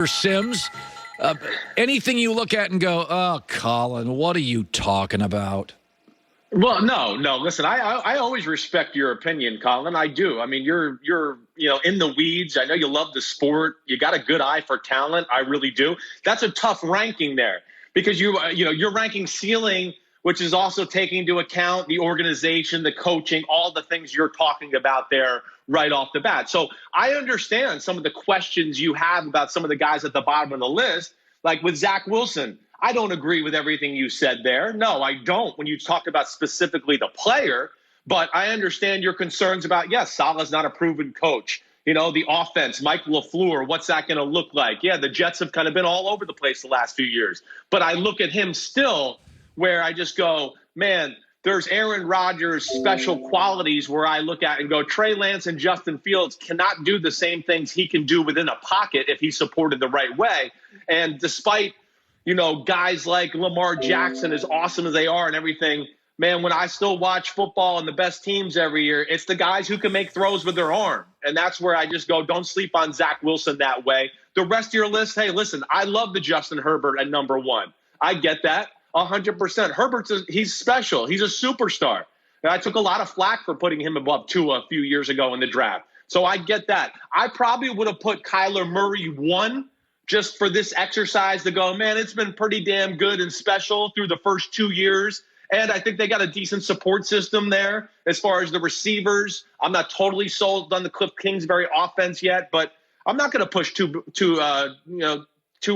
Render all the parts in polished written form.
Sims, anything you look at and go, oh, Colin, what are you talking about? Well, no. Listen, I always respect your opinion, Colin. I do. I mean, you're in the weeds. I know you love the sport. You got a good eye for talent. I really do. That's a tough ranking there because you're ranking ceiling, which is also taking into account the organization, the coaching, all the things you're talking about there right off the bat. So I understand some of the questions you have about some of the guys at the bottom of the list, like with Zach Wilson. I don't agree with everything you said there. No, I don't when you talk about specifically the player, but I understand your concerns about, yes, Saleh's not a proven coach. The offense, Mike LaFleur, what's that going to look like? Yeah, the Jets have kind of been all over the place the last few years. But I look at him still where I just go, man, there's Aaron Rodgers' special qualities where I look at and go, Trey Lance and Justin Fields cannot do the same things he can do within a pocket if he's supported the right way. And despite guys like Lamar Jackson, as awesome as they are and everything, man, when I still watch football and the best teams every year, it's the guys who can make throws with their arm. And that's where I just go, don't sleep on Zach Wilson that way. The rest of your list, hey, listen, I love the Justin Herbert at number one. I get that 100%. He's special. He's a superstar. And I took a lot of flack for putting him above Tua a few years ago in the draft. So I get that. I probably would have put Kyler Murray one, just for this exercise to go, man, it's been pretty damn good and special through the first 2 years. And I think they got a decent support system there as far as the receivers. I'm not totally sold on the Cliff Kingsbury offense yet, but I'm not going to push too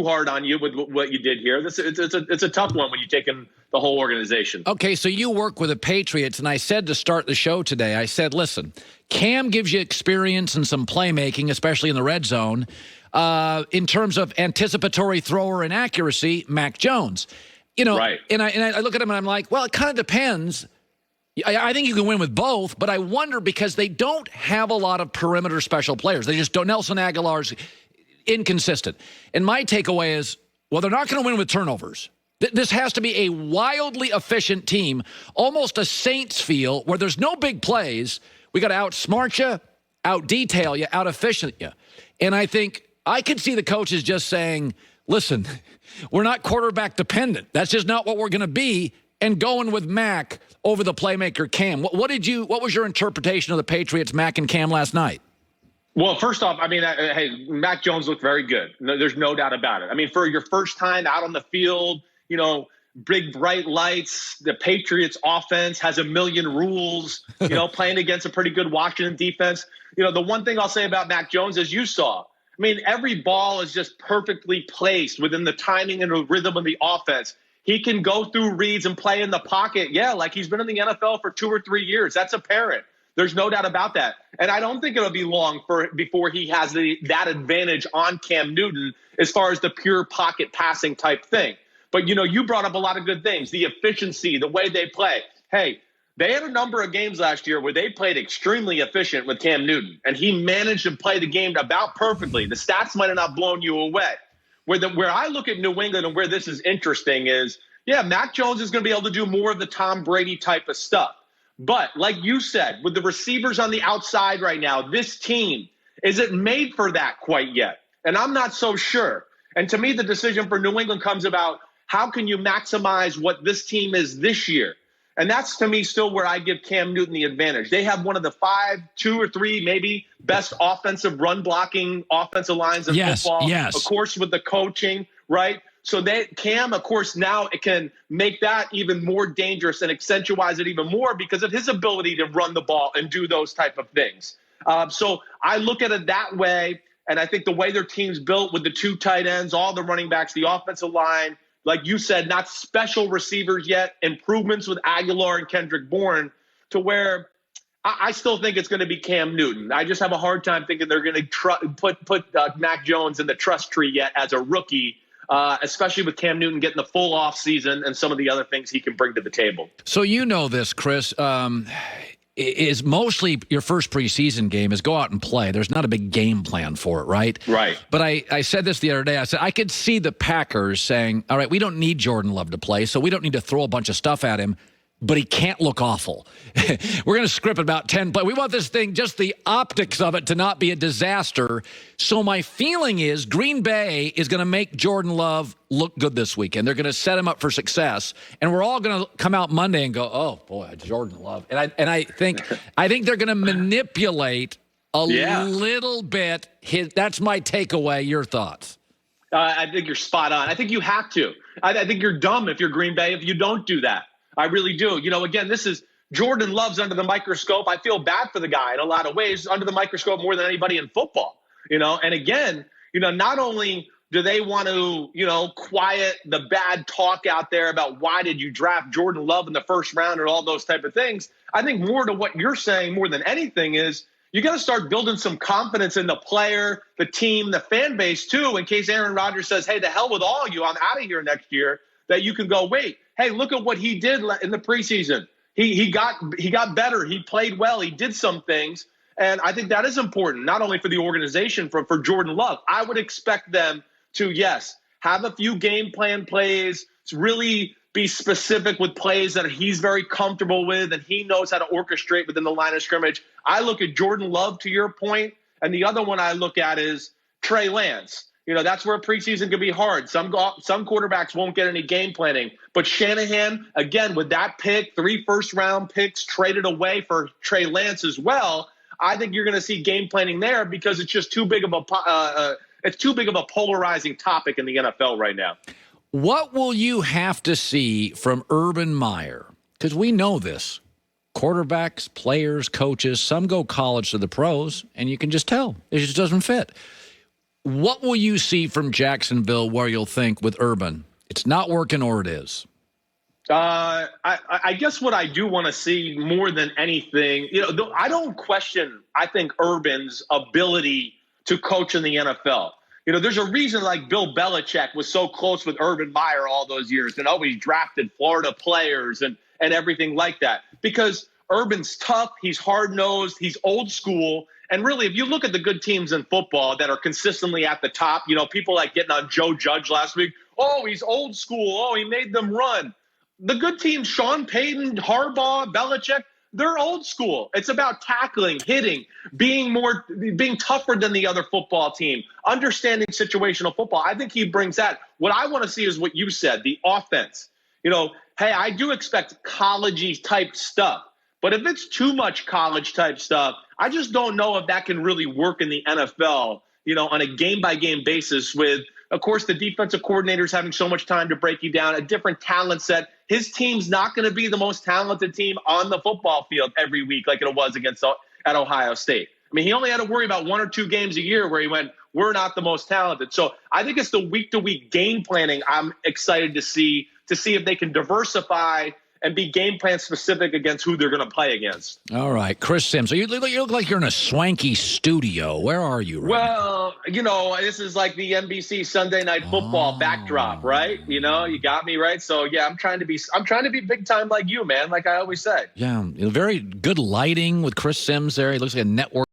hard on you with what you did here. It's a tough one when you take in the whole organization. Okay, so you work with the Patriots, and I said to start the show today, I said, listen, Cam gives you experience and some playmaking, especially in the red zone. In terms of anticipatory thrower and accuracy, Mac Jones. Right. And I look at him and I'm like, well, it kind of depends. I think you can win with both, but I wonder because they don't have a lot of perimeter special players. They just don't. Nelson Aguilar's inconsistent. And my takeaway is, well, they're not going to win with turnovers. This has to be a wildly efficient team, almost a Saints feel, where there's no big plays. We got to outsmart you, out-detail you, out-efficient you. And I think I could see the coaches just saying, listen, we're not quarterback dependent. That's just not what we're going to be, and going with Mac over the playmaker Cam. What was your interpretation of the Patriots, Mac and Cam last night? Well, first off, I mean, hey, Mac Jones looked very good. There's no doubt about it. I mean, for your first time out on the field, big bright lights, the Patriots offense has a million rules, playing against a pretty good Washington defense. The one thing I'll say about Mac Jones, as you saw, I mean, every ball is just perfectly placed within the timing and the rhythm of the offense. He can go through reads and play in the pocket. Yeah, like he's been in the NFL for 2 or 3 years. That's apparent. There's no doubt about that. And I don't think it'll be long before he has that advantage on Cam Newton as far as the pure pocket passing type thing. But, you brought up a lot of good things, the efficiency, the way they play. Hey, they had a number of games last year where they played extremely efficient with Cam Newton, and he managed to play the game about perfectly. The stats might have not blown you away. Where I look at New England and where this is interesting is, yeah, Mac Jones is going to be able to do more of the Tom Brady type of stuff. But like you said, with the receivers on the outside right now, this team isn't made for that quite yet. And I'm not so sure. And to me, the decision for New England comes about how can you maximize what this team is this year? And that's, to me, still where I give Cam Newton the advantage. They have one of the 2 or 3 maybe best offensive run-blocking offensive lines in football. Yes. Of course, with the coaching, right? So Cam, of course, now it can make that even more dangerous and accentuate it even more because of his ability to run the ball and do those type of things. So I look at it that way, and I think the way their team's built with the 2 tight ends, all the running backs, the offensive line, like you said, not special receivers yet, improvements with Aguilar and Kendrick Bourne to where I still think it's going to be Cam Newton. I just have a hard time thinking they're going to put Mac Jones in the trust tree yet as a rookie, especially with Cam Newton getting the full off season and some of the other things he can bring to the table. So this, Chris, is mostly your first preseason game is go out and play. There's not a big game plan for it, right? Right. But I said this the other day. I said I could see the Packers saying, all right, we don't need Jordan Love to play, so we don't need to throw a bunch of stuff at him. but he can't look awful. We're going to script about 10 plays. We want this thing, just the optics of it, to not be a disaster. So my feeling is Green Bay is going to make Jordan Love look good this weekend. They're going to set him up for success, and we're all going to come out Monday and go, "Oh boy, Jordan Love." And I think they're going to manipulate a little bit. That's my takeaway. Your thoughts? I think you're spot on. I think you have to. I think you're dumb if you're Green Bay if you don't do that. I really do. Again, this is Jordan Love's under the microscope. I feel bad for the guy in a lot of ways, under the microscope more than anybody in football. And again, not only do they want to, quiet the bad talk out there about why did you draft Jordan Love in the first round and all those type of things. I think more to what you're saying more than anything is you got to start building some confidence in the player, the team, the fan base too, in case Aaron Rodgers says, "Hey, to hell with all you, I'm out of here next year," that you can go, "Wait, hey, look at what he did in the preseason. He got better. He played well. He did some things." And I think that is important, not only for the organization, for Jordan Love. I would expect them to, yes, have a few game plan plays, to really be specific with plays that he's very comfortable with and he knows how to orchestrate within the line of scrimmage. I look at Jordan Love, to your point, and the other one I look at is Trey Lance. That's where preseason can be hard. Some quarterbacks won't get any game planning. But Shanahan, again, with that pick, 3 first-round picks traded away for Trey Lance as well, I think you're going to see game planning there because it's just too big of a polarizing topic in the NFL right now. What will you have to see from Urban Meyer? Because we know this. Quarterbacks, players, coaches, some go college to the pros, and you can just tell. It just doesn't fit. What will you see from Jacksonville where you'll think with Urban, it's not working or it is? I guess what I do want to see more than anything, I don't question, I think, Urban's ability to coach in the NFL. There's a reason like Bill Belichick was so close with Urban Meyer all those years and always drafted Florida players and everything like that. Because Urban's tough, he's hard-nosed, he's old school. And really, if you look at the good teams in football that are consistently at the top, people like getting on Joe Judge last week, "Oh, he's old school. Oh, he made them run." The good teams, Sean Payton, Harbaugh, Belichick, they're old school. It's about tackling, hitting, being tougher than the other football team, understanding situational football. I think he brings that. What I want to see is what you said, the offense. Hey, I do expect college-y type stuff. But if it's too much college type stuff, I just don't know if that can really work in the NFL, on a game-by-game basis with, of course, the defensive coordinators having so much time to break you down, a different talent set. His team's not going to be the most talented team on the football field every week like it was at Ohio State. I mean, he only had to worry about 1 or 2 games a year where he went, "We're not the most talented." So I think it's the week-to-week game planning I'm excited to see if they can diversify and be game plan specific against who they're going to play against. All right, Chris Sims. So you look like you're in a swanky studio. Where are you right now? This is like the NBC Sunday Night Football backdrop, right? You got me right. So yeah, I'm trying to be big time like you, man. Like I always say. Yeah, very good lighting with Chris Sims there. He looks like a network